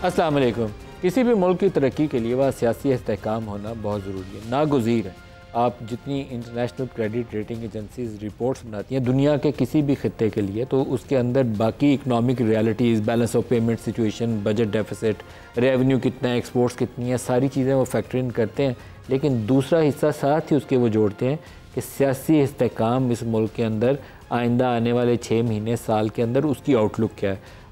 अस्सलाम वालेकुम। किसी भी मुल्क की तरक्की के लिए वह सियासी इस्तेहकाम होना बहुत ज़रूरी है, नागुज़ीर है। आप जितनी international credit rating agencies reports बनाती हैं दुनिया के किसी भी खित्ते के लिए, तो उसके अंदर बाकी economic realities, balance of payment situation, budget deficit, revenue कितना है, एक्सपोर्ट्स कितनी है, सारी चीज़ें वो फैक्टर इन करते हैं। लेकिन दूसरा हिस्सा साथ ही उसके वो जोड़ते हैं कि सियासी इस्तेहकाम इस मुल्क के अंदर आइंदा आने वाले 6 महीने साल के अंदर उसकी आउटलुक क्या है।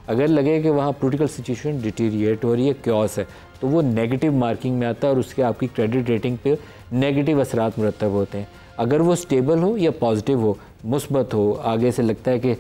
अगर लगे कि वहाँ पॉलिटिकल सिचुएशन डिटीरिएट हो रही है, क्योस है, तो वो नेगेटिव मार्किंग में आता है और उसके आपकी क्रेडिट रेटिंग पे नेगेटिव असरात मुरतब होते हैं। अगर वो स्टेबल हो या पॉजिटिव हो, मुस्बत हो, आगे से लगता है कि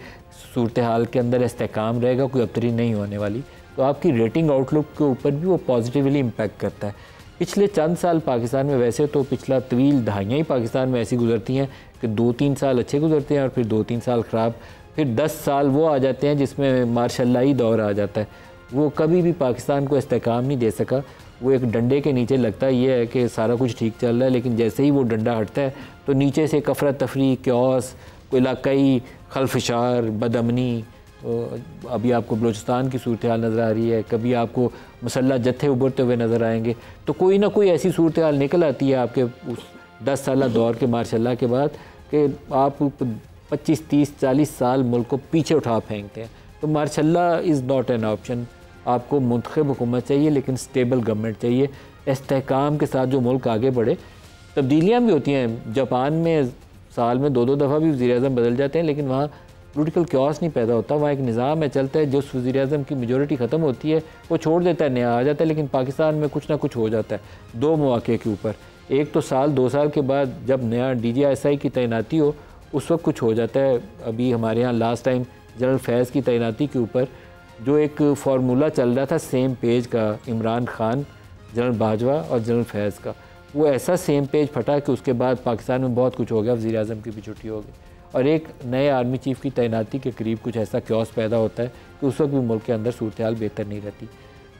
सूरत हाल के अंदर इस्तेहकाम रहेगा, कोई अबतरी नहीं होने वाली, तो आपकी रेटिंग आउटलुक के ऊपर भी वो पॉजिटिवली इम्पैक्ट करता है। पिछले चंद साल पाकिस्तान में, वैसे तो पिछला तवील दहाइयाँ ही पाकिस्तान में ऐसी गुजरती हैं कि 2-3 साल अच्छे गुजरते हैं और फिर 2-3 साल ख़राब, फिर 10 साल वो आ जाते हैं जिसमें मार्शल्लाई दौर आ जाता है। वो कभी भी पाकिस्तान को इस्तेहकाम नहीं दे सका। वो एक डंडे के नीचे लगता ये है कि सारा कुछ ठीक चल रहा है, लेकिन जैसे ही वो डंडा हटता है तो नीचे से अफरा तफरी, क्योस, कोई इलाकाई खलफशार, बदअमनी, अभी आपको बलूचिस्तान की सूरत हाल नज़र आ रही है, कभी आपको मसल्ला जत्थे उभरते हुए नज़र आएंगे, तो कोई ना कोई ऐसी सूरत हाल निकल आती है आपके उस 10 साल दौर के मार्शल्ला के बाद कि आप 25, 30, 40 साल मुल्क को पीछे उठा फेंकते हैं। तो मार्शल्ला इज़ नॉट एन ऑप्शन। आपको मुंतखब हुकूमत चाहिए, लेकिन स्टेबल गवर्नमेंट चाहिए, इस्तेहकाम के साथ जो मुल्क आगे बढ़े। तब्दीलियाँ भी होती हैं। जापान में साल में 2-2 दफ़ा भी वज़ीर-ए-आज़म बदल जाते हैं, लेकिन वहाँ पॉलिटिकल क्योस नहीं पैदा होता। वहाँ एक निज़ाम है, चलता है। जो वज़ीर-ए-आज़म की मेजॉरिटी ख़त्म होती है वो छोड़ देता है, नया आ जाता है। लेकिन पाकिस्तान में कुछ ना कुछ हो जाता है 2 मौके के ऊपर। एक तो साल 2 साल के बाद जब नया DGSI की तैनाती हो, उस वक्त कुछ हो जाता है। अभी हमारे यहाँ लास्ट टाइम जनरल फैज़ की तैनाती के ऊपर जो एक फार्मूला चल रहा था सेम पेज का, इमरान खान, जनरल बाजवा और जनरल फैज़ का, वो ऐसा सेम पेज फटा कि उसके बाद पाकिस्तान में बहुत कुछ हो गया, वज़ीर-ए-आज़म की भी छुट्टी हो गई और एक नए आर्मी चीफ़ की तैनाती के करीब कुछ ऐसा क्योस पैदा होता है कि उस वक्त भी मुल्क के अंदर सूरत हाल बेहतर नहीं रहती।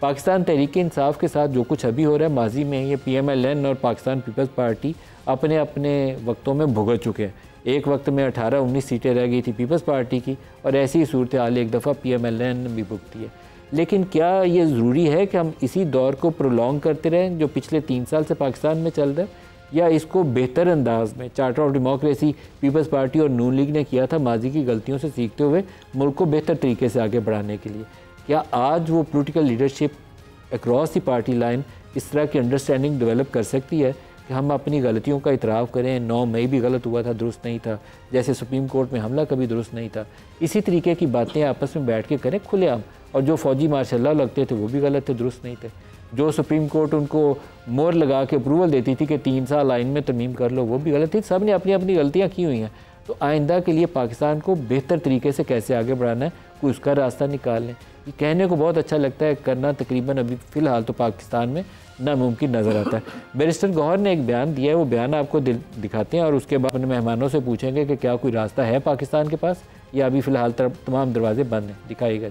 पाकिस्तान तहरीक इंसाफ के साथ जो कुछ अभी हो रहा है, माजी में ये PMLN और पाकिस्तान पीपल्स पार्टी अपने अपने वक्तों में भुगत चुके हैं। एक वक्त में 18-19 सीटें रह गई थी पीपल्स पार्टी की और ऐसी ही सूरत हाल एक दफ़ा PMLN भी भुगती है। लेकिन क्या ये ज़रूरी है कि हम इसी दौर को प्रोलॉन्ग करते रहें जो पिछले 3 साल से पाकिस्तान में चल रहा है, या इसको बेहतर अंदाज में Charter of Democracy Peoples Party और नून लीग ने किया था माजी की गलतियों से सीखते हुए मुल्क को बेहतर तरीके से आगे बढ़ाने के लिए? क्या आज वो political leadership across the party line इस तरह की अंडरस्टैंडिंग डेवलप कर सकती है कि हम अपनी गलतियों का इतराफ़ करें? 9 मई भी गलत हुआ था, दुरुस्त नहीं था, जैसे सुप्रीम कोर्ट में हमला कभी दुरुस्त नहीं था। इसी तरीके की बातें आपस में बैठ के करें खुलेआम। और जो फ़ौजी मार्शल्ला लगते थे वो भी गलत थे, दुरुस्त नहीं थे। जो सुप्रीम कोर्ट उनको मोहर लगा के अप्रूवल देती थी कि 3 साल आइन में तरमीम कर लो, वो भी गलत थी। सब ने अपनी अपनी गलतियाँ की हुई हैं। तो आइंदा के लिए पाकिस्तान को बेहतर तरीके से कैसे आगे बढ़ाना है, कोई उसका रास्ता निकाल लें। ये कहने को बहुत अच्छा लगता है, करना तकरीबन अभी फ़िलहाल तो पाकिस्तान में नामुमकिन नज़र आता है। बैरिस्टर गौहर ने एक बयान दिया है, वो बयान आपको दिखाते हैं और उसके बाद अपने मेहमानों से पूछेंगे कि क्या कोई रास्ता है पाकिस्तान के पास या अभी फ़िलहाल तमाम दरवाजे बंद हैं। दिखाइएगा।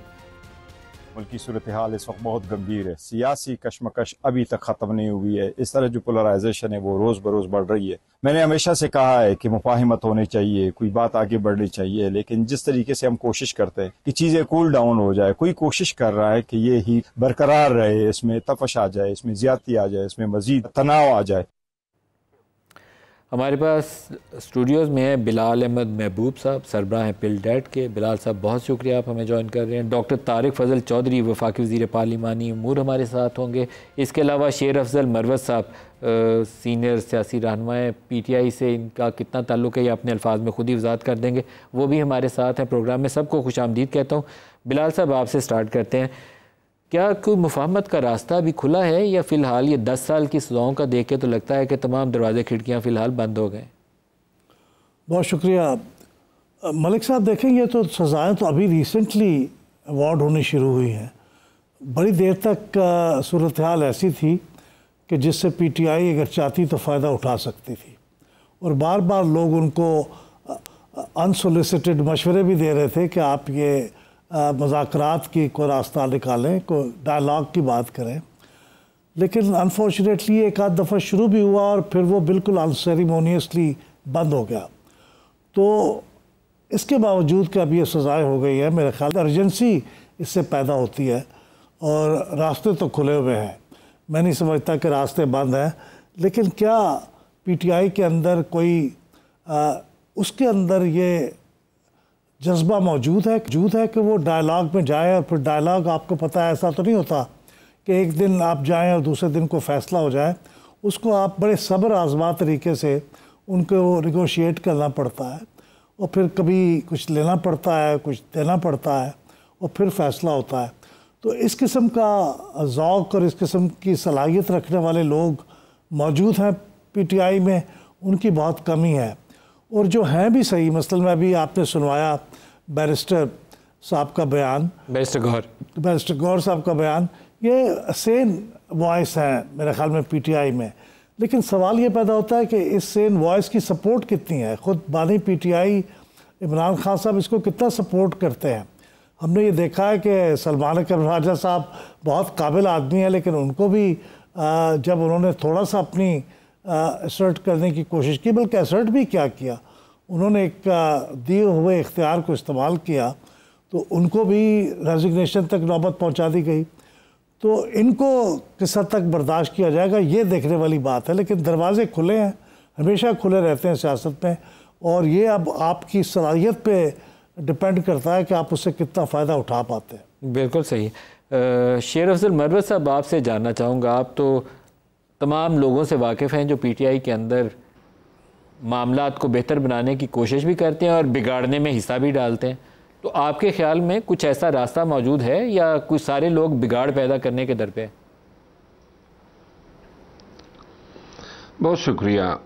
मुल्क की सूरत हाल इस वक्त बहुत गंभीर है। सियासी कशमकश अभी तक ख़त्म नहीं हुई है। इस तरह जो पोलराइजेशन है वो रोज़ बरोज़ बढ़ रही है। मैंने हमेशा से कहा है कि मुफाहिमत होनी चाहिए, कोई बात आगे बढ़नी चाहिए, लेकिन जिस तरीके से हम कोशिश करते हैं कि चीज़ें कूल डाउन हो जाए, कोई कोशिश कर रहा है कि ये ही बरकरार रहे, इसमें तफश आ जाए, इसमें ज़्यादती आ जाए, इसमें मज़ीद तनाव आ जाए। हमारे पास स्टूडियोज़ में है बिलाल अहमद महबूब साहब, सरबराह हैं पिलडेट के। बिलाल साहब बहुत शुक्रिया आप हमें ज्वाइन कर रहे हैं। डॉक्टर तारिक फजल चौधरी वफाकी वज़ीर पार्लिमानी अमूर हमारे साथ होंगे। इसके अलावा शेर अफजल मरवत साहब सीनियर सियासी रहनुमा हैं PTI से, इनका कितना ताल्लुक़ है ये अपने अल्फाज में खुद ही वज़ाहत कर देंगे, वो भी हमारे साथ हैं प्रोग्राम में। सबको खुशामदीद कहता हूँ। बिलाल साहब आपसे स्टार्ट करते हैं। क्या कोई मुफाहमत का रास्ता अभी खुला है या फ़िलहाल ये 10 साल की सज़ाओं का देख के तो लगता है कि तमाम दरवाजे खिड़कियाँ फ़िलहाल बंद हो गए? बहुत शुक्रिया मलिक साहब। देखेंगे तो सज़ाएँ तो अभी रिसेंटली अवार्ड होनी शुरू हुई हैं। बड़ी देर तक सूरत हाल ऐसी थी कि जिससे PTI अगर चाहती तो फ़ायदा उठा सकती थी और बार बार लोग उनको अनसोलिसिटेड मशवरे भी दे रहे थे कि आप ये मुज़ाकरात की कोई रास्ता निकालें, कोई डायलॉग की बात करें। लेकिन अनफॉर्चुनेटली एक आध दफ़ा शुरू भी हुआ और फिर वो बिल्कुल अनसेरेमोनियसली बंद हो गया। तो इसके बावजूद कि अब ये सज़ाएँ हो गई है, मेरे ख्याल अर्जेंसी इससे पैदा होती है और रास्ते तो खुले हुए हैं। मैं नहीं समझता कि रास्ते बंद हैं, लेकिन क्या पीटीआई के अंदर कोई उसके अंदर ये जज्बा मौजूद है कि वो डायलॉग में जाए? और फिर डायलॉग, आपको पता है, ऐसा तो नहीं होता कि एक दिन आप जाएं और दूसरे दिन को फैसला हो जाए। उसको आप बड़े सब्र आज़मा तरीके से उनको निगोशिएट करना पड़ता है, और फिर कभी कुछ लेना पड़ता है, कुछ देना पड़ता है, और फिर फैसला होता है। तो इस किस्म का ज़ौक़ और इस किस्म की सलाहियत रखने वाले लोग मौजूद हैं पीटीआई में, उनकी बहुत कमी है। और जो हैं भी सही, मसलन में अभी आपने सुनवाया बैरिस्टर साहब का बयान, बैरिस्टर गौर साहब का बयान, ये सेन वॉइस है मेरे ख्याल में पीटीआई में। लेकिन सवाल ये पैदा होता है कि इस सेन वॉइस की सपोर्ट कितनी है? ख़ुद बानी पीटीआई इमरान खान साहब इसको कितना सपोर्ट करते हैं? हमने ये देखा है कि सलमान अकबर राजा साहब बहुत काबिल आदमी है, लेकिन उनको भी जब उन्होंने थोड़ा सा अपनी असर्ट करने की कोशिश की, बल्कि असर्ट भी क्या किया, उन्होंने एक दिए हुए इख्तियार को इस्तेमाल किया, तो उनको भी रेजिग्नेशन तक नौबत पहुंचा दी गई। तो इनको किस हद तक बर्दाश्त किया जाएगा, ये देखने वाली बात है। लेकिन दरवाजे खुले हैं, हमेशा खुले रहते हैं सियासत में, और ये अब आपकी सलाहियत पे डिपेंड करता है कि आप उससे कितना फ़ायदा उठा पाते हैं। बिल्कुल सही। शेर अफजल मरवत साहब, आपसे जानना चाहूँगा, आप तो तमाम लोगों से वाकिफ़ हैं जो पीटीआई के अंदर मामलात को बेहतर बनाने की कोशिश भी करते हैं और बिगाड़ने में हिस्सा भी डालते हैं। तो आपके ख्याल में कुछ ऐसा रास्ता मौजूद है, या कुछ सारे लोग बिगाड़ पैदा करने के दर पे? बहुत शुक्रिया।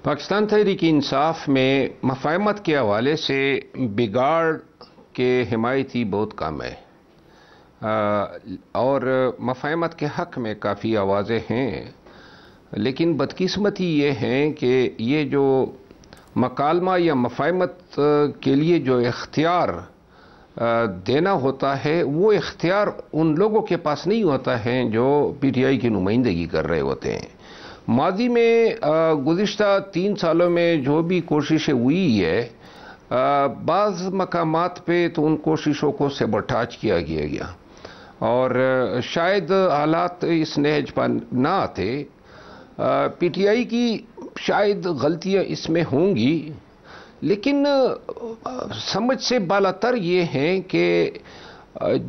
पाकिस्तान तहरीक इंसाफ में मफाहमत के हवाले से बिगाड़ के हिमायती बहुत कम है, और मफाहमत के हक़ में काफ़ी आवाज़ें हैं। लेकिन बदकिस्मती ये है कि ये जो मकालमा या मफाहमत के लिए जो इख्तियार देना होता है, वो इख्तियार उन लोगों के पास नहीं होता है जो पीटीआई की नुमाइंदगी कर रहे होते हैं। माजी में गुज़िश्ता 3 सालों में जो भी कोशिशें हुई है, बाज़ मकामात पे तो उन कोशिशों को सबोटाज किया गया, और शायद हालात इस नहज पर ना आते। पीटीआई की शायद गलतियां इसमें होंगी, लेकिन समझ से बालातर ये हैं कि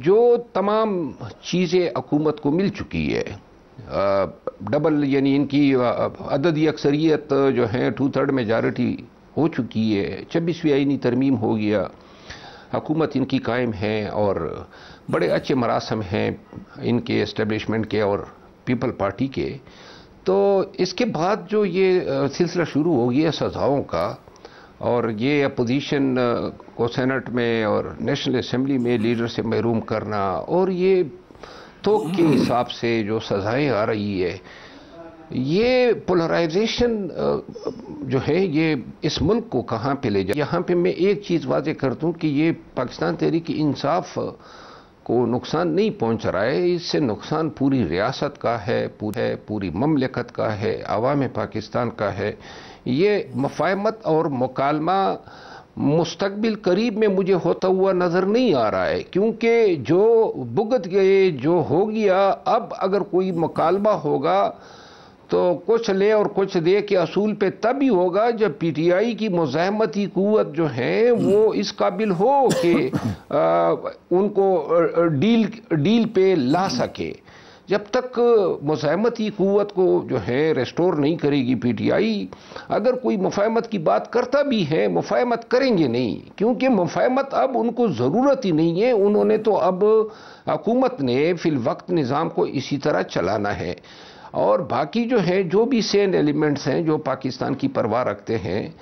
जो तमाम चीज़ें हुकूमत को मिल चुकी है, डबल यानी इनकी अददी अक्सरियत जो है 2/3 मेजॉरिटी हो चुकी है, 26वीं आईनी तरमीम हो गया, हुकूमत इनकी कायम है, और बड़े अच्छे मरासम हैं इनके एस्टेब्लिशमेंट के और पीपल पार्टी के। तो इसके बाद जो ये सिलसिला शुरू हो गया सज़ाओं का, और ये अपोजिशन को सेनेट में और नेशनल असम्बली में लीडर से महरूम करना, और ये तो के हिसाब से जो सज़ाएँ आ रही है, ये पोलराइजेशन जो है ये इस मुल्क को कहाँ पे ले जाए। यहाँ पे मैं एक चीज़ वाज़े कर दूँ कि ये पाकिस्तान तहरीक इंसाफ को नुकसान नहीं पहुँच रहा है, इससे नुकसान पूरी रियासत का है, पूरी ममलिकत का है, आवाम पाकिस्तान का है। ये मफाहमत और मुकालमा मुस्तकबिल करीब में मुझे होता हुआ नज़र नहीं आ रहा है, क्योंकि जो भुगत गए, जो हो गया, अब अगर कोई मुकालमा होगा तो कुछ ले और कुछ दे के असूल पे तभी होगा जब पीटीआई की मुज़ाहमती क़ुव्वत जो है वो इस काबिल हो कि उनको डील पे ला सके। जब तक मुज़ाहमती क़ुव्वत को जो है रेस्टोर नहीं करेगी पीटीआई, अगर कोई मुफ़ाहमत की बात करता भी है, मुफ़ाहमत करेंगे नहीं, क्योंकि मुफ़ाहमत अब उनको ज़रूरत ही नहीं है। उन्होंने तो अब हुकूमत ने फिल वक्त निज़ाम को इसी तरह चलाना है, और बाकी जो है जो भी सेन एलिमेंट्स हैं जो पाकिस्तान की परवाह रखते हैं,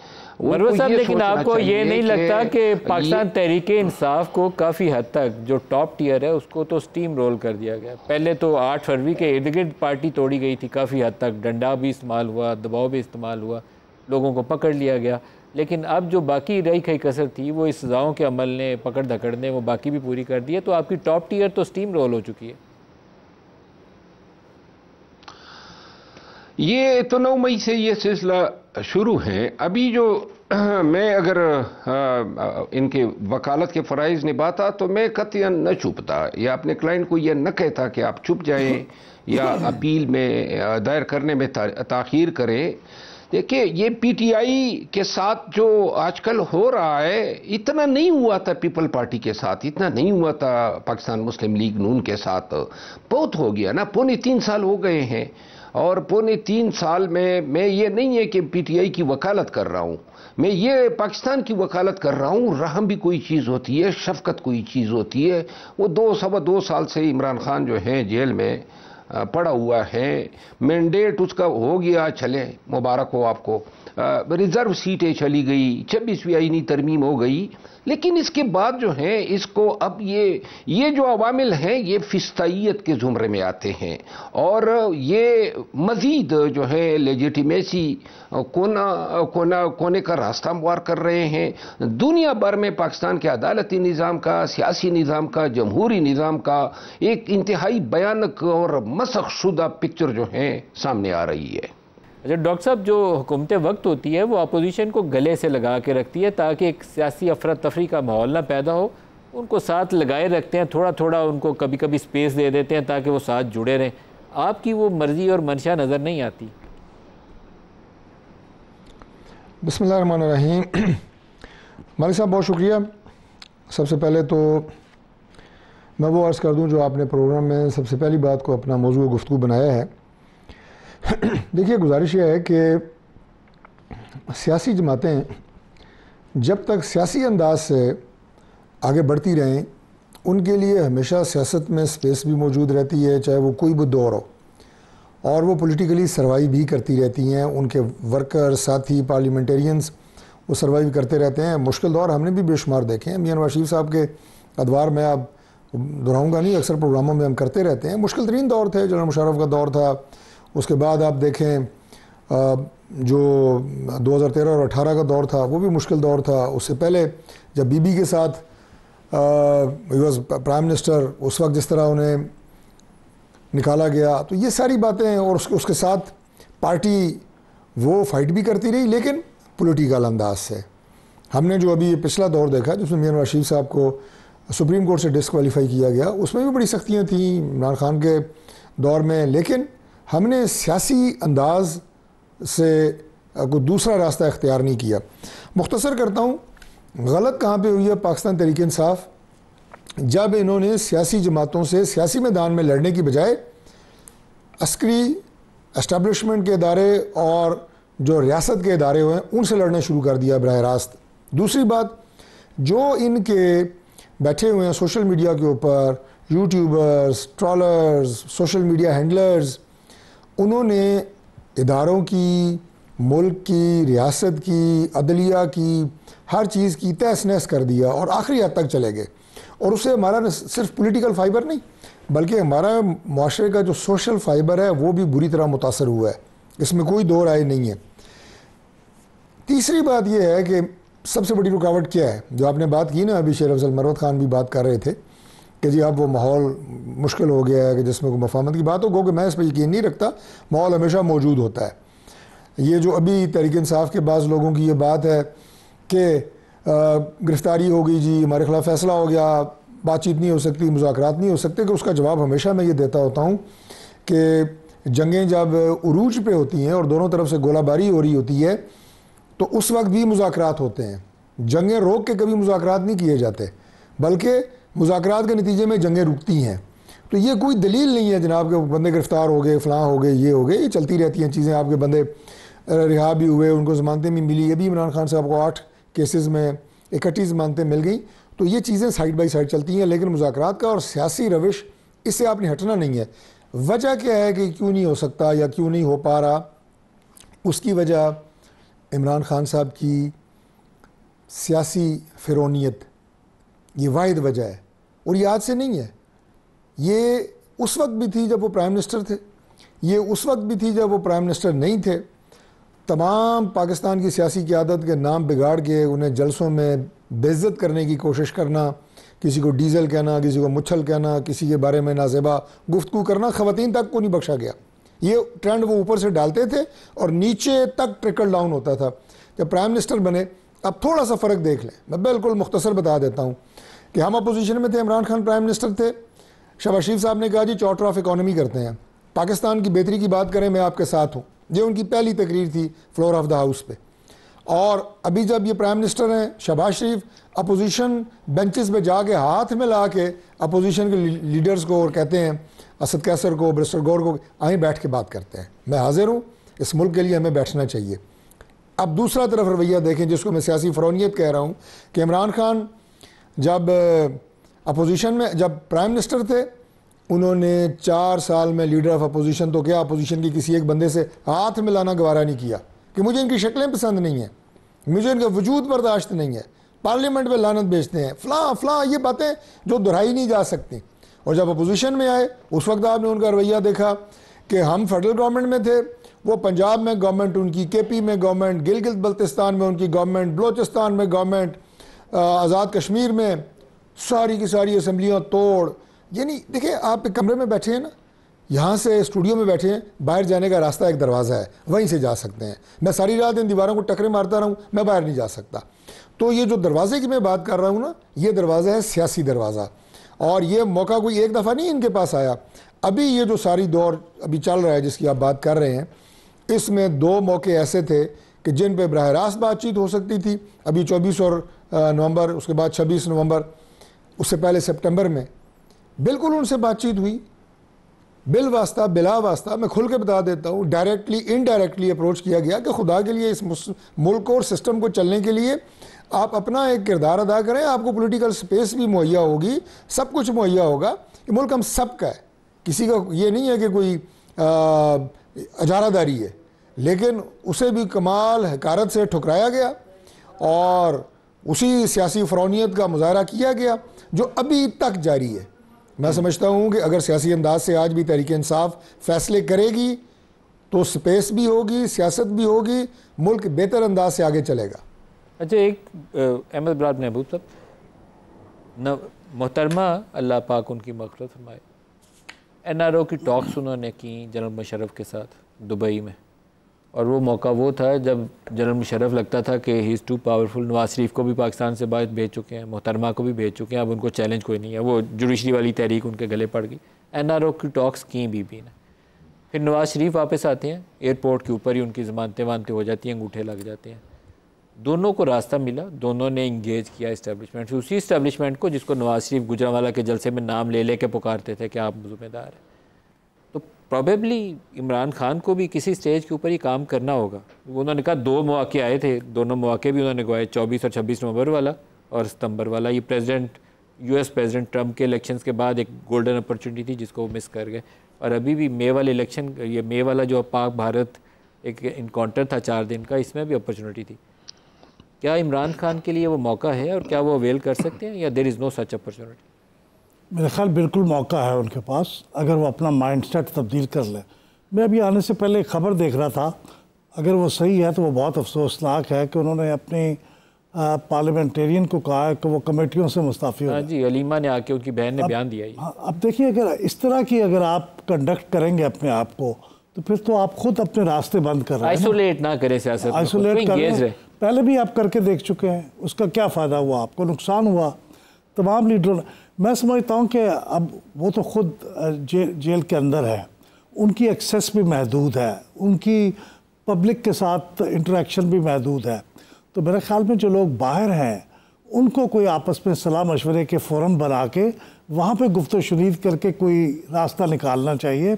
मरवत साहब, लेकिन आपको ये नहीं लगता कि पाकिस्तान तहरीक इंसाफ को काफ़ी हद तक जो टॉप टियर है उसको तो स्टीम रोल कर दिया गया? पहले तो 8 फरवरी के इर्द गिर्द पार्टी तोड़ी गई थी, काफ़ी हद तक डंडा भी इस्तेमाल हुआ, दबाव भी इस्तेमाल हुआ, लोगों को पकड़ लिया गया। लेकिन अब जो बाकी रही खई कसर थी वो इस सज़ाओं के अमल ने, पकड़ धकड़ ने वो बाकी भी पूरी कर दी है, तो आपकी टॉप टियर तो स्टीम रोल हो चुकी है। ये तो 9 मई से ये सिलसिला शुरू है। अभी जो मैं अगर इनके वकालत के फ़राइज़ निभाता तो मैं कतई न चुपता या अपने क्लाइंट को यह न कहता कि आप चुप जाएं या अपील में दायर करने में ताख़ीर करें। देखिए, ये पीटीआई के साथ जो आजकल हो रहा है, इतना नहीं हुआ था पीपल पार्टी के साथ, इतना नहीं हुआ था पाकिस्तान मुस्लिम लीग नून के साथ। बहुत हो गया ना, पौने 3 साल हो गए हैं। और पौने 3 साल में मैं ये नहीं है कि पीटीआई की वकालत कर रहा हूँ, मैं ये पाकिस्तान की वकालत कर रहा हूँ। रहम भी कोई चीज़ होती है, शफकत कोई चीज़ होती है। वो 2-2.25 साल से इमरान खान जो है जेल में पड़ा हुआ है, मैंडेट उसका हो गया, चले मुबारक हो आपको। रिज़र्व सीटें चली गई, 26वीं आईनी तरमीम हो गई, लेकिन इसके बाद जो है इसको अब ये जो अवामिल हैं ये फिस्ताइयत के ज़ुमरे में आते हैं और ये मज़ीद जो है लेजिटिमेसी कोने का रास्ता हमवार कर रहे हैं। दुनिया भर में पाकिस्तान के अदालती निज़ाम का, सियासी निज़ाम का, जमहूरी निज़ाम का एक इंतहाई भयानक और मसख शुदा पिक्चर जो है सामने आ रही है। अच्छा डॉक्टर साहब, जो हुकूमत वक्त होती है वो अपोजिशन को गले से लगा के रखती है ताकि एक सियासी अफरा तफरी का माहौल ना पैदा हो। उनको साथ लगाए रखते हैं, थोड़ा थोड़ा उनको कभी कभी स्पेस दे देते हैं ताकि वो साथ जुड़े रहें। आपकी वो मर्ज़ी और मंशा नज़र नहीं आती। बिस्मिल्लाहिर्रहमानिर्रहीम। मलिक साहब, बहुत शुक्रिया। सबसे पहले तो मैं वो अर्ज़ कर दूं जो आपने प्रोग्राम में सबसे पहली बात को अपना मौजूद गुफ्तगू बनाया है। देखिए, गुजारिश यह है कि सियासी जमातें जब तक सियासी अंदाज से आगे बढ़ती रहें, उनके लिए हमेशा सियासत में स्पेस भी मौजूद रहती है, चाहे वो कोई भी दौर हो, और वो पॉलिटिकली सर्वाइव भी करती रहती हैं। उनके वर्कर, साथी, पार्लियामेंटेरियंस वो सर्वाइव करते रहते हैं। मुश्किल दौर हमने भी बेशुमार देखे हैं। मियां नवाज शरीफ साहब के अदवार में आप दोहराऊँगा नहीं, अक्सर प्रोग्रामों में हम करते रहते हैं। मुश्किल तरीन दौर थे, जनरल मुशर्रफ का दौर था। उसके बाद आप देखें जो 2013 और 18 का दौर था वो भी मुश्किल दौर था। उससे पहले जब बीबी के साथ ही वॉज प्राइम मिनिस्टर, उस वक्त जिस तरह उन्हें निकाला गया, तो ये सारी बातें, और उसके साथ पार्टी वो फाइट भी करती रही लेकिन पॉलिटिकल अंदाज से। हमने जो अभी पिछला दौर देखा जिसमें मियां नवाज शरीफ साहब को सुप्रीम कोर्ट से डिस्क्वालीफाई किया गया, उसमें भी बड़ी सख्तियाँ थीं इमरान खान के दौर में, लेकिन हमने सियासी अंदाज से कोई दूसरा रास्ता इख्तियार नहीं किया। मुख्तसर करता हूँ, गलत कहाँ पे हुई है पाकिस्तान तहरीक इंसाफ, जब इन्होंने सियासी जमातों से सियासी मैदान में लड़ने की बजाय अस्करी एस्टेब्लिशमेंट के इदारे और जो रियासत के इदारे हुए हैं उनसे लड़ना शुरू कर दिया बराह रास्त। दूसरी बात, जो इनके बैठे हुए हैं सोशल मीडिया के ऊपर, YouTubers, trollers, social media handlers, उन्होंने इदारों की, मुल्क की, रियासत की, अदलिया की, हर चीज़ की तहस नहस कर दिया और आखिरी हद तक चले गए। और उससे हमारा सिर्फ पॉलिटिकल फाइबर नहीं बल्कि हमारा माशरे का जो सोशल फाइबर है वो भी बुरी तरह मुतासर हुआ है, इसमें कोई दो राय नहीं है। तीसरी बात यह है कि सबसे बड़ी रुकावट क्या है, जो आपने बात की ना, अभी शेर अफजल मरवत खान भी बात कर रहे थे कि जी अब वो माहौल मुश्किल हो गया है कि जिसमें कोई मफाहमत की बात हो, कि मैं इस पर यकीन नहीं रखता, माहौल हमेशा मौजूद होता है। ये जो अभी तहरीक इंसाफ के बाज़ लोगों की ये बात है कि गिरफ्तारी हो गई जी, हमारे खिलाफ फैसला हो गया, बातचीत नहीं हो सकती, मुज़ाकरात नहीं हो सकते, कि उसका जवाब हमेशा मैं ये देता होता हूँ कि जंगें जब उरूज पे होती हैं और दोनों तरफ से गोलाबारी हो रही होती है तो उस वक्त भी मुज़ाकरात होते हैं। जंगें रोक के कभी मुज़ाकरात नहीं किए जाते, बल्कि मुज़ाकरात के नतीजे में जंगें रुकती हैं। तो ये कोई दलील नहीं है जनाब के बंदे गिरफ्तार हो गए, फ़लाँ हो गए, ये हो गए, ये चलती रहती हैं चीज़ें। आपके बंदे रिहा भी हुए, उनको ज़मानतें भी मिली। अभी इमरान खान साहब को 8 केसेस में इकट्ठी ज़मानतें मिल गई। तो ये चीज़ें साइड बाई साइड चलती हैं, लेकिन मुज़ाकरात का और सियासी रविश, इससे आपने हटना नहीं है। वजह क्या है कि क्यों नहीं हो सकता या क्यों नहीं हो पा रहा? उसकी वजह इमरान खान साहब की सियासी फ़िरौनियत, ये वाहिद वजह है, और ये आज से नहीं है। ये उस वक्त भी थी जब वो प्राइम मिनिस्टर थे, ये उस वक्त भी थी जब वो प्राइम मिनिस्टर नहीं थे। तमाम पाकिस्तान की सियासी क़यादत के नाम बिगाड़ के उन्हें जलसों में बेइज्जत करने की कोशिश करना, किसी को डीजल कहना, किसी को मुच्छल कहना, किसी के बारे में नाज़ेबा गुफ्तगू करना, ख़वातीन तक को नहीं बख्शा गया। ये ट्रेंड वो ऊपर से डालते थे और नीचे तक ट्रिकल डाउन होता था। जब प्राइम मिनिस्टर बने, अब थोड़ा सा फ़र्क देख लें, मैं बिल्कुल मुख्तसर बता देता हूँ कि हम अपोजिशन में थे, इमरान खान प्राइम मिनिस्टर थे, शहबाज शरीफ साहब ने कहा जी चार्टर ऑफ इकोनॉमी करते हैं, पाकिस्तान की बेहतरी की बात करें, मैं आपके साथ हूँ। ये उनकी पहली तकरीर थी फ्लोर ऑफ द हाउस पे। और अभी जब ये प्राइम मिनिस्टर हैं शहबाज शरीफ, अपोजिशन बेंचेस पे जाके हाथ में ला के अपोजिशन के लीडर्स को और कहते हैं, असद कैसर को, बैरिस्टर गौर को, आए बैठ के बात करते हैं, मैं हाजिर हूँ, इस मुल्क के लिए हमें बैठना चाहिए। अब दूसरा तरफ रवैया देखें जिसको मैं सियासी फ़रौनियत कह रहा हूँ कि इमरान खान जब अपोजिशन में, जब प्राइम मिनिस्टर थे, उन्होंने 4 साल में लीडर ऑफ अपोजिशन तो क्या, अपोजिशन की किसी एक बंदे से हाथ मिलाना गवारा नहीं किया कि मुझे इनकी शक्लें पसंद नहीं हैं, मुझे इनका वजूद बर्दाश्त नहीं है, पार्लियामेंट में लानत भेजते हैं, फ़लाँ ये बातें जो दोहराई नहीं जा सकती। और जब अपोजिशन में आए उस वक्त आपने उनका रवैया देखा कि हम फेडरल गवर्नमेंट में थे, वो पंजाब में गवर्नमेंट उनकी, केपी में गवर्नमेंट, गिलगित बल्तिस्तान में उनकी गवर्नमेंट, बलोचिस्तान में गवर्नमेंट, आज़ाद कश्मीर में सारी की सारी असम्बलियाँ तोड़। यानी देखिए, आप एक कमरे में बैठे हैं ना, यहाँ से स्टूडियो में बैठे हैं, बाहर जाने का रास्ता एक दरवाज़ा है, वहीं से जा सकते हैं। मैं सारी रात इन दीवारों को टकरे मारता रहूँ, मैं बाहर नहीं जा सकता। तो ये जो दरवाजे की मैं बात कर रहा हूँ ना, ये दरवाज़ा है सियासी दरवाज़ा। और ये मौका कोई एक दफ़ा नहीं इनके पास आया, अभी ये जो सारी दौर अभी चल रहा है जिसकी आप बात कर रहे हैं, इसमें 2 मौके ऐसे थे कि जिन पे बराह रास्त बातचीत हो सकती थी। अभी 24 और नवंबर, उसके बाद 26 नवंबर, उससे पहले सितंबर में बिल्कुल उनसे बातचीत हुई, बिल वास्ता बिला वास्ता। मैं खुल के बता देता हूँ, डायरेक्टली इनडायरेक्टली अप्रोच किया गया कि खुदा के लिए इस मुल्क और सिस्टम को चलने के लिए आप अपना एक किरदार अदा करें, आपको पॉलिटिकल स्पेस भी मुहैया होगी, सब कुछ मुहैया होगा। ये मुल्क हम सब का है, किसी का ये नहीं है कि कोई अजारादारी है, लेकिन उसे भी कमाल हकारत से ठुकराया गया और उसी सियासी फ़रौनियत का मुजाहरा किया गया जो अभी तक जारी है। मैं समझता हूँ कि अगर सियासी अंदाज से आज भी तहरीक इंसाफ फैसले करेगी तो स्पेस भी होगी, सियासत भी होगी, मुल्क बेहतर अंदाज से आगे चलेगा। अच्छा, एक अहमद बराद महबूब साहब, न मोहतरमा अल्लाह पाक उनकी मग़फ़िरत फरमाए, NRO की टॉक्स उन्होंने की जनरल मुशर्रफ के साथ दुबई में, और वो मौका वो था जब जनरल मुशर्रफ लगता था कि he is too powerful. Nawaz Sharif को भी पाकिस्तान से बाहर भेज चुके हैं, मोहतरमा को भी भेज चुके हैं, अब उनको चैलेंज कोई नहीं है, वो जुडिशरी वाली तहरीक उनके गले पड़ गई। NRO की टॉक्स की बीबी ने, फिर नवाज शरीफ वापस आते हैं, एयरपोर्ट के ऊपर ही उनकी ज़मानतें वानतें हो जाती हैं, अंगूठे लग जाते हैं। दोनों को रास्ता मिला, दोनों ने इंगेज किया इस्टेब्लिशमेंट से, उसी इस्टेब्लिशमेंट को जिसको नवाज शरीफ गुजरांवाला के जलसे में नाम ले लेके पुकारते थे कि आप ज़िम्मेदार हैं। तो प्रॉबेबली इमरान खान को भी किसी स्टेज के ऊपर ही काम करना होगा। उन्होंने कहा 2 मौके आए थे, दोनों मौके भी उन्होंने गवाए, 24 और 26 नवंबर वाला और सितंबर वाला। ये US प्रेसिडेंट ट्रंप के इलेक्शंस के बाद एक गोल्डन अपॉर्चुनिटी थी जिसको वो मिस कर गए। और अभी भी मई वाले इलेक्शन, ये मई वाला जो पाक भारत एक इनकाउंटर था 4 दिन का, इसमें भी अपॉर्चुनिटी थी। क्या इमरान खान के लिए वो मौका है और क्या वो अवेल कर सकते हैं, या there is no such opportunity? मेरे ख्याल बिल्कुल मौका है उनके पास, अगर वो अपना माइंडसेट तब्दील कर ले। मैं अभी आने से पहले एक खबर देख रहा था, अगर वो सही है तो वो बहुत अफसोसनाक है कि उन्होंने अपनी पार्लियामेंटेरियन को कहा है कि वो कमेटियों से मुस्ताफ़ी हो। हाँ जी, अलीमा ने आके, उनकी बहन ने बयान दिया। हाँ, अब देखिए, अगर इस तरह की अगर आप कंडक्ट करेंगे अपने आप को, तो फिर तो आप खुद अपने रास्ते बंद कर रहे हैं। आइसोलेट ना करें सियासत, आइसोलेट करें। पहले भी आप करके देख चुके हैं, उसका क्या फ़ायदा हुआ, आपको नुकसान हुआ। तमाम लीडरों ने, मैं समझता हूँ कि अब वो तो खुद जेल के अंदर है, उनकी एक्सेस भी महदूद है, उनकी पब्लिक के साथ इंटरेक्शन भी महदूद है। तो मेरे ख्याल में जो लोग बाहर हैं उनको कोई आपस में सलाह मशवरे के फ़ोरम बना के वहाँ पे गुफ्तगू शुनीद करके कोई रास्ता निकालना चाहिए।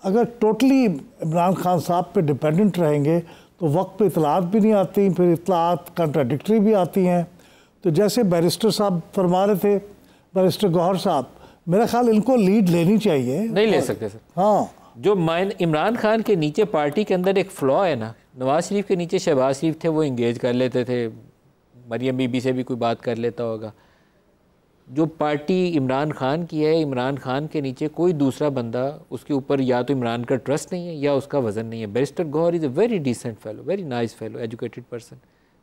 अगर टोटली इमरान खान साहब पे डिपेंडेंट रहेंगे तो वक्त पे इतलात भी नहीं आती, फिर इतलात कंट्राडिक्टरी भी आती हैं। तो जैसे बैरिस्टर साहब फरमा रहे थे, बैरिस्टर गौहर साहब, मेरा ख्याल इनको लीड लेनी चाहिए। नहीं ले सकते सर। हाँ, जो इमरान खान के नीचे पार्टी के अंदर एक फ्लॉ है ना, नवाज शरीफ के नीचे शहबाज शरीफ थे, वो इंगेज कर लेते थे, मरियम बीबी से भी कोई बात कर लेता होगा। जो पार्टी इमरान खान की है, इमरान खान के नीचे कोई दूसरा बंदा, उसके ऊपर या तो इमरान का ट्रस्ट नहीं है या उसका वज़न नहीं है। Barrister Gohar is a very decent fellow, very nice fellow, educated person,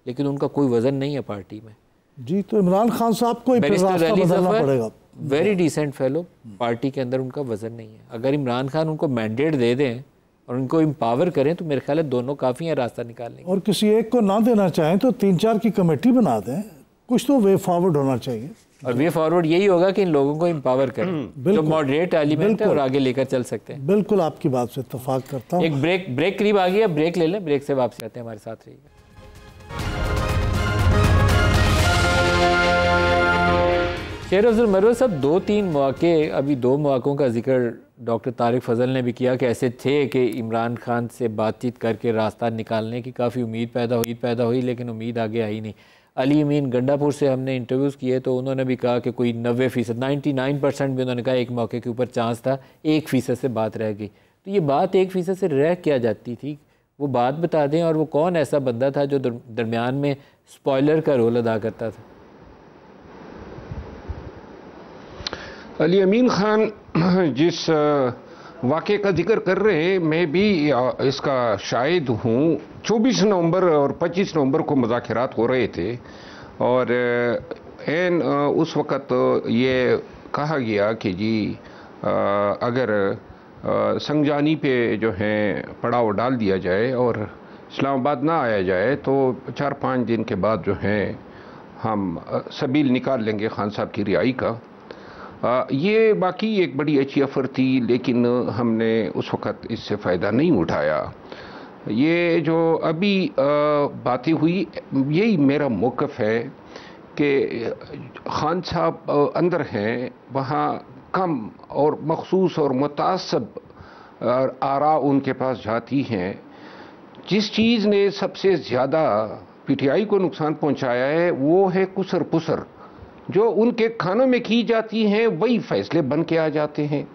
लेकिन उनका कोई वज़न नहीं है पार्टी में। जी, तो इमरान खान साहब को पड़ेगा। वेरी डिसेंट फेलो, पार्टी के अंदर उनका वज़न नहीं है। अगर इमरान खान उनको मैंडेट दे दें और उनको एम्पावर करें तो मेरे ख्याल है दोनों काफ़ी हैं रास्ता निकालने। और किसी एक को ना देना चाहें तो 3-4 की कमेटी बना दें, कुछ तो वे फॉरवर्ड होना चाहिए। और वे फॉरवर्ड यही होगा कि इन लोगों को एम्पावर करें जो मॉडरेट एलिमेंट है और आगे लेकर चल सकते हैं। बिल्कुल आपकी बात से इत्तेफाक करता हूँ। एक ब्रेक करीब आ गया, ब्रेक ले लें, ब्रेक से वापसी आते हैं, हमारे साथ रहिएगा। शेर अफजल मरवत साहब, 2-3 मौके, अभी 2 मौक़ों का जिक्र डॉक्टर तारिक फजल ने भी किया कि ऐसे थे कि इमरान खान से बातचीत करके रास्ता निकालने की काफ़ी उम्मीद पैदा हुई लेकिन उम्मीद आगे आई नहीं। अली अमीन गंडापुर से हमने इंटरव्यूज़ किए तो उन्होंने भी कहा कि कोई 90%, 99% भी उन्होंने कहा एक मौके के ऊपर चांस था, 1% से बात रह गई। तो ये बात 1% से रह क्या जाती थी, वो बात बता दें, और वो कौन ऐसा बंदा था जो दरमियान में स्पॉइलर का रोल अदा करता था? अली अमीन खान जिस वाक़े का जिक्र कर रहे हैं, मैं भी इसका शाहिद हूँ। 24 नवंबर और 25 नवंबर को मुज़ाकरात हो रहे थे और उस वक़्त ये कहा गया कि जी अगर संगजानी पे जो है पड़ाव डाल दिया जाए और इस्लामाबाद ना आया जाए तो 4-5 दिन के बाद जो है हम सबील निकाल लेंगे खान साहब की रिहाई का। ये बाकी एक बड़ी अच्छी ऑफ़र थी लेकिन हमने उस वक़्त इससे फ़ायदा नहीं उठाया। ये जो अभी बातें हुई, यही मेरा मौक़िफ़ है कि खान साहब अंदर हैं, वहाँ कम और मखसूस और मुतासब आरा उनके पास जाती हैं। जिस चीज़ ने सबसे ज़्यादा PTI को नुकसान पहुँचाया है वो है कुसर पुसर, जो उनके खानों में की जाती हैं वही फैसले बन के आ जाते हैं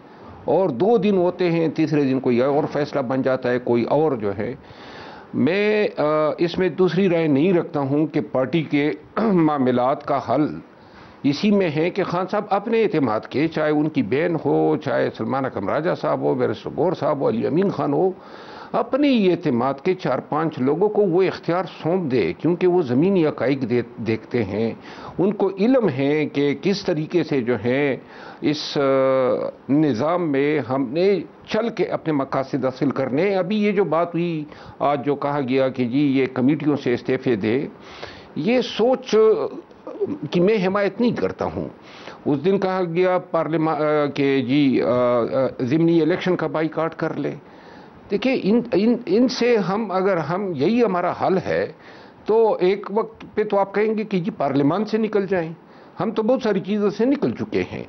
और 2 दिन होते हैं, तीसरे दिन कोई और फैसला बन जाता है, कोई और जो है। मैं इसमें दूसरी राय नहीं रखता हूं कि पार्टी के मामलात का हल इसी में है कि खान साहब अपने एतमाद के, चाहे उनकी बहन हो, चाहे सलमान अकरम राजा साहब हो, बैरिस्टर गौर साहब हो, अली अमीन खान हो, अपने ये एतमाद के 4-5 लोगों को वो इख्तियार सौंप दे, क्योंकि वो ज़मीनी हक़ाइक़ देखते हैं, उनको इल्म है कि किस तरीके से जो है इस निज़ाम में हमने चल के अपने मकासद हासिल करने। अभी ये जो बात हुई आज, जो कहा गया कि जी ये कमेटियों से इस्तीफ़े दे, ये सोच कि मैं हिमायत नहीं करता हूँ। उस दिन कहा गया पार्लियामेंट के जी ज़िमनी इलेक्शन का बाइकाट कर ले। देखिए इनसे हम, अगर हम यही हमारा हल है तो एक वक्त पे तो आप कहेंगे कि जी पार्लियामान से निकल जाएं। हम तो बहुत सारी चीज़ों से निकल चुके हैं।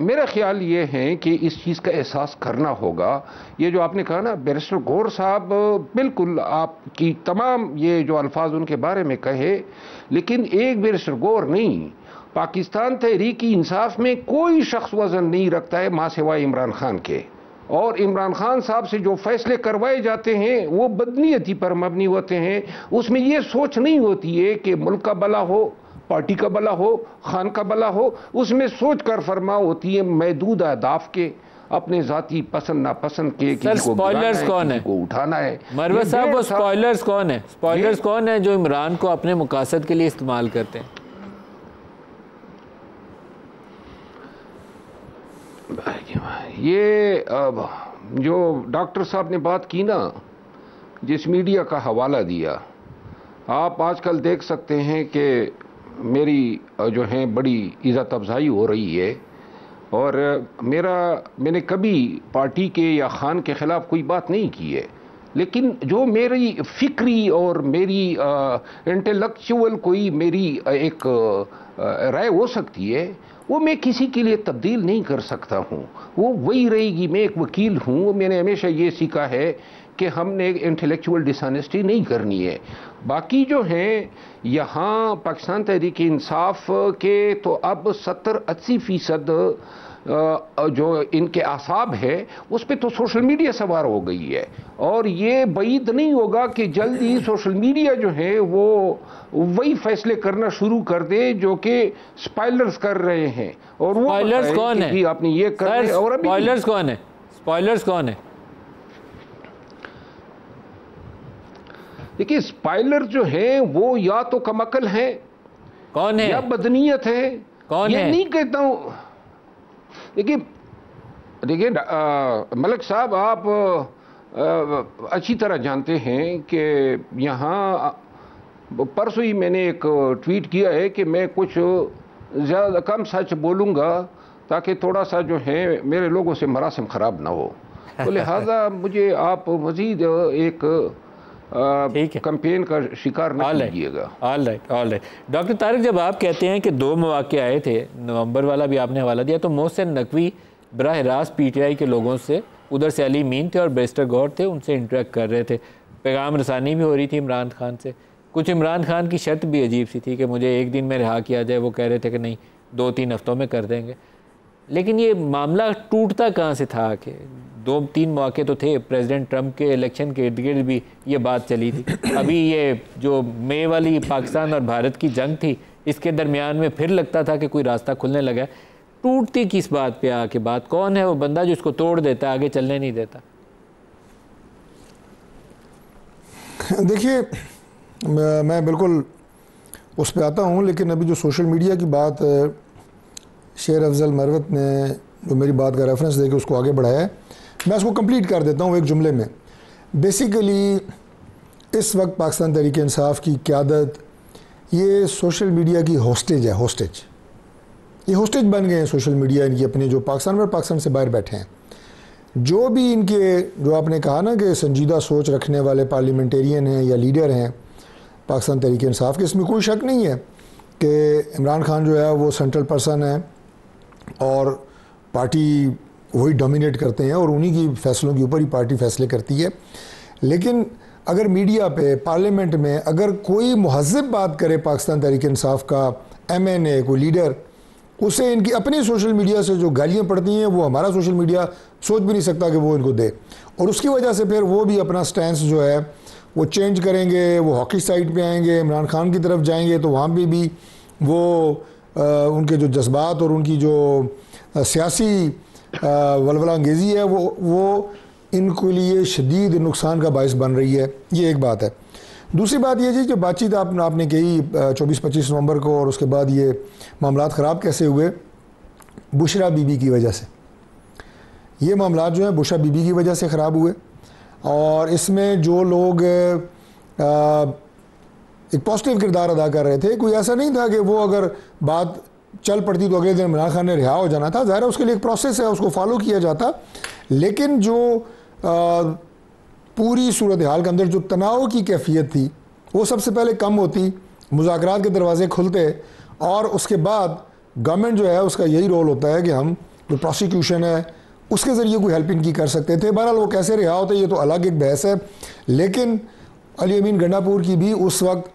मेरा ख्याल ये है कि इस चीज़ का एहसास करना होगा। ये जो आपने कहा ना, बैरिस्टर गौर साहब, बिल्कुल आपकी तमाम ये जो अल्फाज उनके बारे में कहे, लेकिन एक बैरिस्टर गौर नहीं, पाकिस्तान तहरीक इंसाफ में कोई शख्स वजन नहीं रखता है मां सिवाय इमरान खान के। और इमरान खान साहब से जो फैसले करवाए जाते हैं वो बदनीयती पर मबनी होते हैं। उसमें ये सोच नहीं होती है कि मुल्क का भला हो, पार्टी का भला हो, खान का भला हो। उसमें सोच कर फरमा होती है महदूद अहदाफ के, अपने ज़ाती पसंद नापसंद के। सर स्पॉयलर्स कौन है, को उठाना है। मरवत साहब, वो स्पॉयलर्स कौन है? स्पॉयलर्स कौन है जो इमरान को अपने मकासद के लिए इस्तेमाल करते हैं? ये जो डॉक्टर साहब ने बात की ना, जिस मीडिया का हवाला दिया, आप आजकल देख सकते हैं कि मेरी जो है बड़ी इज़्ज़त अफजाई हो रही है। और मैंने कभी पार्टी के या खान के ख़िलाफ़ कोई बात नहीं की है, लेकिन जो मेरी फ़िक्री और मेरी इंटेलेक्चुअल कोई मेरी एक राय हो सकती है, वो मैं किसी के लिए तब्दील नहीं कर सकता हूँ, वो वही रहेगी। मैं एक वकील हूँ, मैंने हमेशा ये सीखा है कि हमने इंटेलेक्चुअल डिसऑनेस्टी नहीं करनी है। बाकी जो हैं यहाँ पाकिस्तान तहरीक इंसाफ के तो अब 70-80% जो इनके आसाब है उस पर तो सोशल मीडिया सवार हो गई है। और ये बईद नहीं होगा कि जल्द ही सोशल मीडिया जो है वो वही फैसले करना शुरू कर दे जो कि स्पॉयलर्स कर रहे हैं। और वो स्पॉयलर्स कौन है? आपने ये कर, और अभी स्पॉयलर्स कौन है? स्पॉयलर्स कौन है? देखिए, स्पॉयलर जो है वो या तो कमअकल है, कौन है, या बदनीयत है, कौन ये है? नहीं कहता हूं। देखिए मलिक साहब, आप अच्छी तरह जानते हैं कि यहाँ परसों ही मैंने एक ट्वीट किया है कि मैं कुछ ज़्यादा कम सच बोलूँगा ताकि थोड़ा सा जो है मेरे लोगों से मरासिम ख़राब ना हो। तो लिहाजा मुझे आप मज़ीद एक कैंपेन का शिकार न कीजिएगा। All right. डॉक्टर तारिक, जब आप कहते हैं कि 2 मौके आए थे, नवंबर वाला भी आपने हवाला दिया, तो मोहसिन नकवी बराह रास्त PTI के लोगों से, उधर से अली मीन थे और बैरिस्टर गौर थे, उनसे इंटरेक्ट कर रहे थे, पैगाम रसानी भी हो रही थी इमरान खान से। कुछ इमरान खान की शर्त भी अजीब सी थी कि मुझे एक दिन में रिहा किया जाए, वो कह रहे थे कि नहीं 2-3 हफ्तों में कर देंगे। लेकिन ये मामला टूटता कहाँ से था कि 2-3 मौके तो थे, प्रेसिडेंट ट्रंप के इलेक्शन के इर्द गिर्द भी ये बात चली थी। अभी ये जो मई वाली पाकिस्तान और भारत की जंग थी, इसके दरमियान में फिर लगता था कि कोई रास्ता खुलने लगा। टूटती किस बात पे आके बात? कौन है वो बंदा जो इसको तोड़ देता, आगे चलने नहीं देता? देखिए, मैं बिल्कुल उस पर आता हूँ, लेकिन अभी जो सोशल मीडिया की बात शेर अफजल मरवत ने जो मेरी बात का रेफरेंस देके उसको आगे बढ़ाया है, मैं उसको कंप्लीट कर देता हूँ एक जुमले में। बेसिकली इस वक्त पाकिस्तान तहरीक इंसाफ की क़यादत ये सोशल मीडिया की होस्टेज है। ये होस्टेज बन गए हैं सोशल मीडिया, इनकी अपने जो पाकिस्तान से बाहर बैठे हैं। जो भी इनके, जो आपने कहा ना कि संजीदा सोच रखने वाले पार्लियामेंटेरियन हैं या लीडर हैं पाकिस्तान तहरीक इंसाफ के, इसमें कोई शक नहीं है कि इमरान खान जो है वो सेंट्रल पर्सन है और पार्टी वही डोमिनेट करते हैं और उन्हीं की फैसलों के ऊपर ही पार्टी फैसले करती है। लेकिन अगर मीडिया पे, पार्लियामेंट में अगर कोई महज़्ज़ब बात करे पाकिस्तान तहरीक इंसाफ का MNA कोई लीडर, उसे इनकी अपनी सोशल मीडिया से जो गालियाँ पड़ती हैं वो हमारा सोशल मीडिया सोच भी नहीं सकता कि वो इनको दे, और उसकी वजह से फिर वो भी अपना स्टैंस जो है वो चेंज करेंगे, वो हॉकी साइड पे आएंगे, इमरान खान की तरफ जाएंगे, तो वहाँ पे भी वो उनके जो जज्बात और उनकी जो सियासी वलवला अंगेज़ी है वो इनके लिए शदीद नुकसान का बायस बन रही है। ये एक बात है। दूसरी बात ये जी, जो बातचीत आपने कही 24-25 नवंबर को, और उसके बाद ये मामलात ख़राब कैसे हुए, बुशरा बीबी की वजह से। ये मामलात जो है बुशरा बीबी की वजह से ख़राब हुए, और इसमें जो लोग एक पॉजिटिव किरदार अदा कर रहे थे, कोई ऐसा नहीं था कि वो अगर बात चल पड़ती तो अगले दिन इमरान खान ने रिहा हो जाना था। ज़ाहिर है उसके लिए एक प्रोसेस है, उसको फॉलो किया जाता। लेकिन जो पूरी सूरत हाल के अंदर जो तनाव की कैफियत थी वो सबसे पहले कम होती, मुज़ाकरात के दरवाजे खुलते, और उसके बाद गवर्नमेंट जो है उसका यही रोल होता है कि हम जो प्रोसिक्यूशन है उसके ज़रिए कोई हेल्प इनकी कर सकते थे। बहरहाल वो कैसे रिहा होते ये तो अलग एक बहस है। लेकिन अली अमीन गंडापुर की भी उस वक्त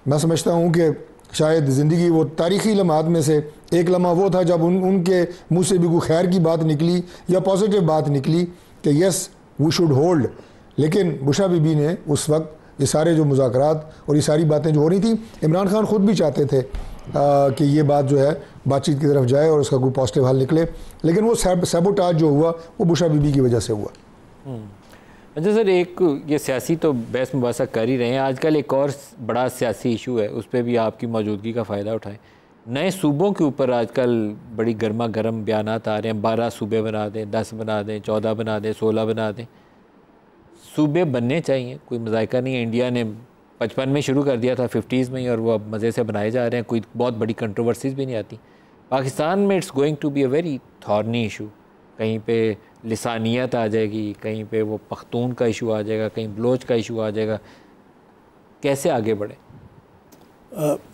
मैं समझता हूँ कि शायद ज़िंदगी वो तारीख़ी लम्हात में से एक लम्हा वो था जब उनके मुँह से भी कोई खैर की बात निकली या पॉजिटिव बात निकली कि यस वी शुड होल्ड। लेकिन बुशरा बीबी ने उस वक्त ये सारे जो मुज़ाकरात और ये सारी बातें जो हो रही थी, इमरान खान ख़ुद भी चाहते थे कि ये बात जो है बातचीत की तरफ जाए और उसका कोई पॉजिटिव हल निकले, लेकिन वो सैबोटाज जो हुआ वो बुशरा बीबी की वजह से हुआ। अच्छा सर, एक ये सियासी तो बहस मुबासा कर ही रहे हैं, आजकल एक और बड़ा सियासी इशू है, उस पर भी आपकी मौजूदगी का फ़ायदा उठाएं। नए सूबों के ऊपर आजकल बड़ी गर्मा गर्म बयानात आ रहे हैं, 12 सूबे बना दें, 10 बना दें, 14 बना दें, 16 बना दें। सूबे बनने चाहिए, कोई मज़ाइका नहीं है। इंडिया ने 55 में शुरू कर दिया था, 50s में ही, और वो अब मज़े से बनाए जा रहे हैं, कोई बहुत बड़ी कंट्रोवर्सीज भी नहीं आती। पाकिस्तान में it's going to be a very thorny issue. कहीं पे लिसानियत आ जाएगी, कहीं पे वो पख्तून का इशू आ जाएगा, कहीं बलोच का इशू आ जाएगा। कैसे आगे बढ़े?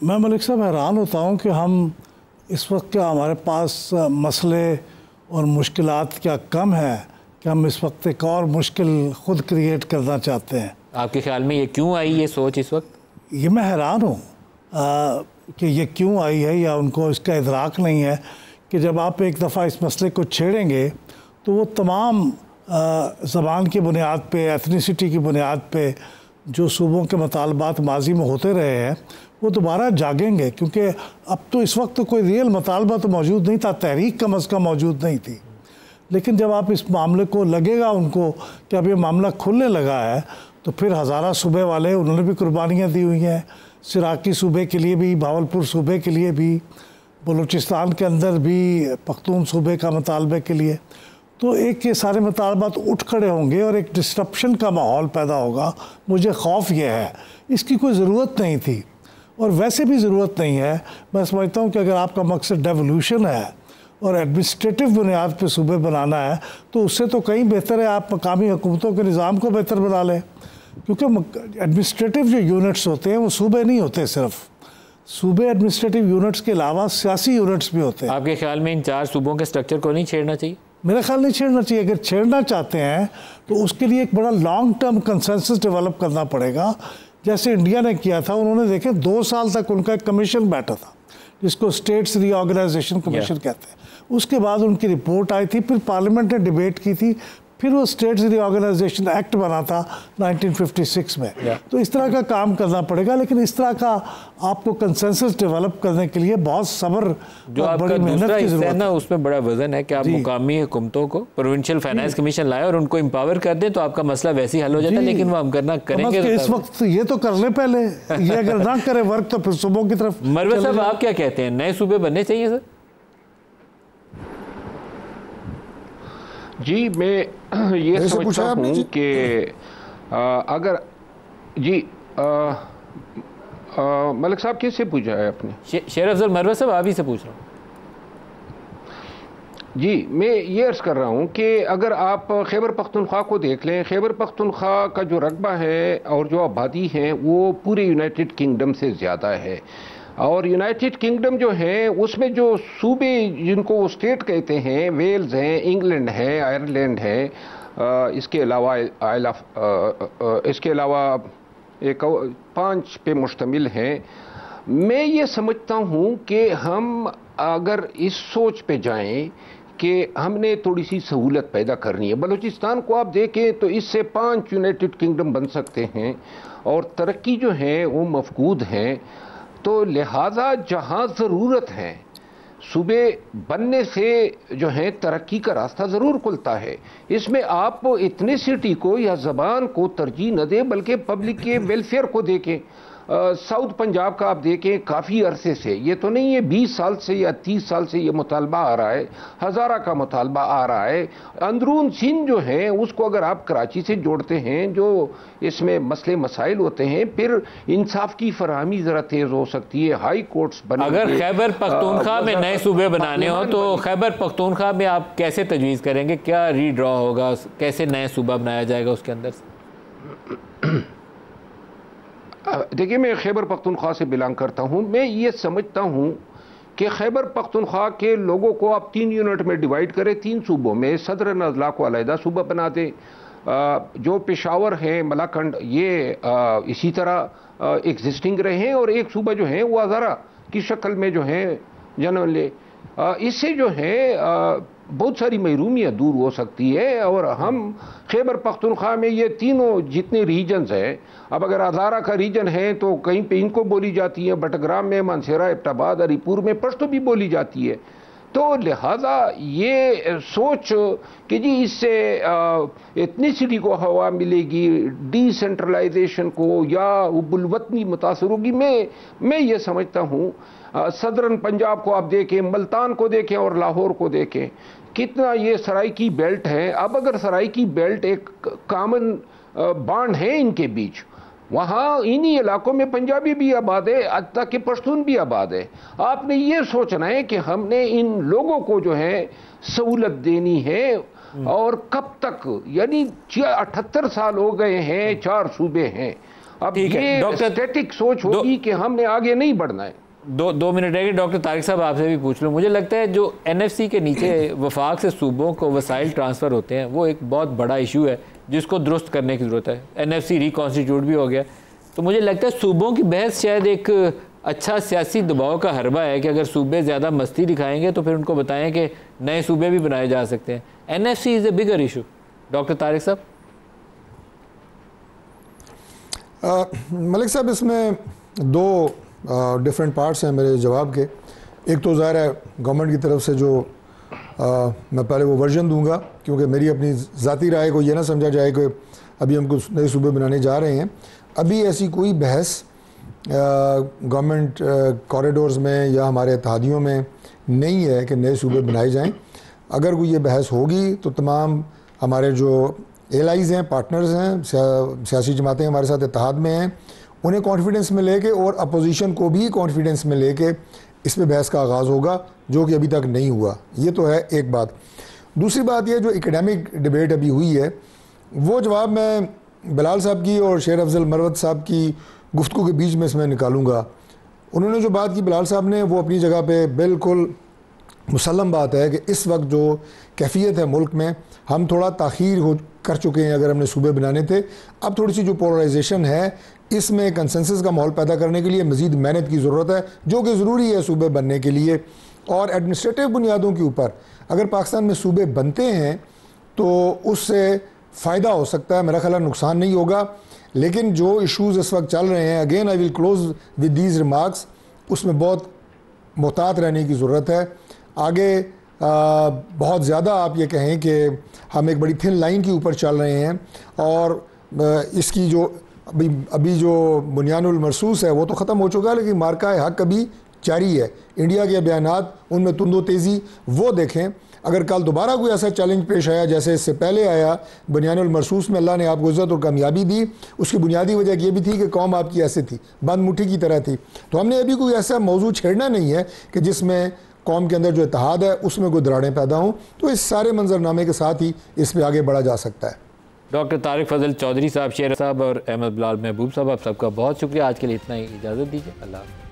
मैं मलिक साहब हैरान होता हूँ कि हम इस वक्त क्या हमारे पास मसले और मुश्किलात क्या कम है कि हम इस वक्त एक और मुश्किल ख़ुद क्रिएट करना चाहते हैं। आपके ख्याल में ये क्यों आई ये सोच इस वक्त? ये मैं हैरान हूँ कि ये क्यों आई है, या उनको इसका इदराक नहीं है कि जब आप एक दफ़ा इस मसले को छेड़ेंगे तो वो तमाम ज़बान की बुनियाद पे, एथनिसिटी की बुनियाद पे जो सूबों के मुतालबात माजी में होते रहे हैं वो दोबारा जागेंगे। क्योंकि अब तो इस वक्त तो कोई रियल मुतालबा तो मौजूद नहीं था, तहरीक कम अज़ कम मौजूद नहीं थी। लेकिन जब आप इस मामले को लगेगा उनको कि अब ये मामला खुलने लगा है, तो फिर हज़ारा सूबे वाले उन्होंने भी कुर्बानियाँ दी हुई हैं, सिराकी सूबे के लिए भी, भावलपुर सूबे के लिए भी, बलूचिस्तान के अंदर भी पख्तून सूबे का मुतालबे के लिए। तो एक ये सारे मुतालबात उठ खड़े होंगे और एक डिस्ट्रप्शन का माहौल पैदा होगा। मुझे खौफ ये है, इसकी कोई ज़रूरत नहीं थी और वैसे भी ज़रूरत नहीं है। मैं समझता हूँ कि अगर आपका मकसद डेवोल्यूशन है और एडमिनिस्ट्रेटिव बुनियाद पर सूबे बनाना है तो उससे तो कहीं बेहतर है आप मकामी हुकूमतों के निज़ाम को बेहतर बना लें, क्योंकि एडमिनिस्ट्रेटिव जो यूनिट्स होते हैं वो सूबे नहीं होते, सिर्फ सूबे एडमिनिस्ट्रेटिव यूनिट्स के अलावा सियासी यूनिट्स भी होते हैं। आपके ख्याल में इन 4 सूबों के स्ट्रक्चर को नहीं छेड़ना चाहिए? मेरा ख्याल नहीं छेड़ना चाहिए। अगर छेड़ना चाहते हैं तो उसके लिए एक बड़ा लॉन्ग टर्म कंसेंसस डेवलप करना पड़ेगा, जैसे इंडिया ने किया था। उन्होंने देखे 2 साल तक उनका एक कमीशन बैठा था जिसको स्टेट्स रीऑर्गेनाइजेशन कमीशन कहते हैं। उसके बाद उनकी रिपोर्ट आई थी, फिर पार्लियामेंट ने डिबेट की थी, फिर वो स्टेट्स रीऑर्गेनाइजेशन एक्ट बना था 1956 में। तो इस तरह का काम करना पड़ेगा, लेकिन इस तरह का आपको कंसेंसस डेवलप करने के लिए बहुत सब्र जो और बड़ी आपका मेहनत दूसरा की हिस्सा है जरूरत ना, है। उसमें बड़ा वजन है कि आप मुकामी हुकूमतों को प्रोविंशियल फाइनेंस कमीशन लाए और उनको एम्पावर कर दें तो आपका मसला वैसे ही हल हो जाता है। लेकिन वो हम करना करेंगे तो इस वक्त ये तो कर ले पहले, ये अगर ना करे वर्क तो फिर सूबों की तरफ। मरवत साहब आप क्या कहते हैं, नए सूबे बनने चाहिए सर? जी मैं ये समझता हूँ कि अगर जी मलिक साहब किससे पूछा है आपने? शेर अफजल मरवत साहब आप ही से पूछ रहा हूँ। जी मैं ये अर्ज़ कर रहा हूँ कि अगर आप खैबर पख्तूनख्वा को देख लें, खैबर पख्तूनख्वा का जो रकबा है और जो आबादी है वो पूरे यूनाइटेड किंगडम से ज़्यादा है। और यूनाइटेड किंगडम जो है उसमें जो सूबे जिनको वो स्टेट कहते हैं, वेल्स हैं, इंग्लैंड है, आयरलैंड है, इसके अलावा एक 5 पे मुश्तमिल है। मैं ये समझता हूँ कि हम अगर इस सोच पे जाएं कि हमने थोड़ी सी सहूलत पैदा करनी है, बलूचिस्तान को आप देखें तो इससे 5 यूनाइटेड किंगडम बन सकते हैं और तरक्की जो है वो मफकूद है। तो लिहाजा जहाँ ज़रूरत है सूबे बनने से जो है तरक्की का रास्ता ज़रूर खुलता है। इसमें आप इथनिसिटी को या ज़बान को तरजीह न दें बल्कि पब्लिक के वेलफेयर को देखें। साउथ पंजाब का आप देखें काफ़ी अरसे से, ये तो नहीं है 20 साल से या 30 साल से ये मुतालबा आ रहा है, हज़ारा का मुतालबा आ रहा है। अंदरून सिंध जो है उसको अगर आप कराची से जोड़ते हैं, जो इसमें मसले मसाइल होते हैं, फिर इंसाफ की फरहमी ज़रा तेज़ हो सकती है, हाई कोर्ट्स बने। अगर खैबर पख्तूनख्वा में नए सूबे बनाने हो तो खैबर पख्तूनख्वा में आप कैसे तजवीज़ करेंगे, क्या रीड्रॉ होगा, कैसे नया सूबा बनाया जाएगा उसके अंदर से? देखिए मैं खैबर पख्तूनख्वा से बिलोंग करता हूँ। मैं ये समझता हूँ कि खैबर पख्तूनख्वा के लोगों को आप 3 यूनिट में डिवाइड करें, 3 सूबों में सदर नज़ला को अलहदा सूबा बना दें। जो पेशावर है, मलाकंड, ये इसी तरह एग्जिस्टिंग रहे हैं और एक सूबा जो है वो हज़ारा की शक्ल में जो है जन्म ले। इससे जो है बहुत सारी महरूमियाँ दूर हो सकती है और हम खैबर पख्तूनख्वा में ये तीनों जितने रीजन्स हैं, अब अगर हज़ारा का रीजन है तो कहीं पे इनको बोली जाती है, बटग्राम में, मानसेरा, एबटाबाद, अलीपुर में पश्तो भी बोली जाती है। तो लिहाजा ये सोच कि जी इससे एथनिसिटी को हवा मिलेगी, डिसेंट्रलाइजेशन को या उबुलवतनी मुतासर होगी, मैं ये समझता हूँ सदरन पंजाब को आप देखें, मुल्तान को देखें और लाहौर को देखें, कितना ये सराइकी बेल्ट है। अब अगर सराइकी बेल्ट एक कॉमन बांड है इनके बीच, वहाँ इन्हीं इलाकों में पंजाबी भी आबाद है, हत्ता कि पश्तून भी आबाद है। आपने ये सोचना है कि हमने इन लोगों को जो है सहूलत देनी है और कब तक, यानी 78 साल हो गए हैं, 4 सूबे हैं। अब ये स्टैटिक सोच होगी कि हमने आगे नहीं बढ़ना है। 2 मिनट रहेगी। डॉक्टर तारिक साहब आपसे भी पूछ लूँ, मुझे लगता है जो NFC के नीचे वफाक से सूबों को वसाइल ट्रांसफ़र होते हैं वो एक बहुत बड़ा इशू है जिसको दुरुस्त करने की ज़रूरत है। NFC रिकॉन्स्टिट्यूट भी हो गया, तो मुझे लगता है सूबों की बहस शायद एक अच्छा सियासी दबाव का हरबा है कि अगर सूबे ज़्यादा मस्ती दिखाएंगे तो फिर उनको बताएं कि नए सूबे भी बनाए जा सकते हैं। NFC is a bigger issue. Doctor Tariq साहब। मलिक साहब, इसमें 2 डिफरेंट पार्ट्स हैं मेरे जवाब के। एक तो ज़ाहिर है गवर्नमेंट की तरफ से जो मैं पहले वो वर्जन दूंगा, क्योंकि मेरी अपनी ज़ाती राय को ये ना समझा जाए कि अभी हम कुछ नए सूबे बनाने जा रहे हैं। अभी ऐसी कोई बहस गवर्नमेंट कॉरिडोर्स में या हमारे इत्तेहादियों में नहीं है कि नए सूबे बनाए जाएं। अगर कोई ये बहस होगी तो तमाम हमारे जो एलाइज़ हैं, पार्टनर्स हैं, सियासी जमातें हमारे साथ इत्तेहाद में हैं, उन्हें कॉन्फिडेंस में लेके और अपोजिशन को भी कॉन्फिडेंस में लेके इस पे बहस का आगाज़ होगा, जो कि अभी तक नहीं हुआ। ये तो है एक बात। दूसरी बात ये जो एकेडमिक डिबेट अभी हुई है, वो जवाब मैं बिलाल साहब की और शेर अफजल मरवत साहब की गुफ्तगू के बीच में इसमें निकालूंगा। उन्होंने जो बात की बिलाल साहब ने, वो अपनी जगह पे बिल्कुल मुसल्लम बात है कि इस वक्त जो कैफियत है मुल्क में, हम थोड़ा ताख़ीर हो कर चुके हैं। अगर हमने सूबे बनाने थे, अब थोड़ी सी जो पोलराइजेशन है, इसमें कंसेंसस का माहौल पैदा करने के लिए मज़ीद मेहनत की ज़रूरत है, जो कि ज़रूरी है सूबे बनने के लिए। और एडमिनिस्ट्रेटिव बुनियादों के ऊपर अगर पाकिस्तान में सूबे बनते हैं तो उससे फ़ायदा हो सकता है, मेरा ख्याल नुकसान नहीं होगा। लेकिन जो इशूज़ इस वक्त चल रहे हैं, again I will close with these remarks, उसमें बहुत मुहतात रहने की ज़रूरत है। आगे बहुत ज़्यादा आप ये कहें कि हम एक बड़ी थिन लाइन के ऊपर चल रहे हैं, और इसकी जो अभी जो बुनियानुल मरसूस है वो तो ख़त्म हो चुका है, लेकिन मार्का हक अभी जारी है। इंडिया के बयानात, उनमें तुंदो तेज़ी वो देखें। अगर कल दोबारा कोई ऐसा चैलेंज पेश आया जैसे इससे पहले आया, बुनियानुल मरसूस में अल्लाह ने आपको इज़्ज़त और कामयाबी दी, उसकी बुनियादी वजह ये भी थी कि कौम आपकी ऐसे थी, बंद मुट्ठी की तरह थी। तो हमने अभी कोई ऐसा मौजू छेड़ना नहीं है कि जिसमें कौम के अंदर जो इत्तेहाद है उसमें कोई दरारें पैदा हों। तो इस सारे मंजरनामे के साथ ही इस पर आगे बढ़ा जा सकता है। डॉक्टर तारिक फजल चौधरी साहब, शेर साहब और अहमद बिलाल महबूब साहब, आप सबका बहुत शुक्रिया। आज के लिए इतना ही, इजाज़त दीजिए। अल्लाह।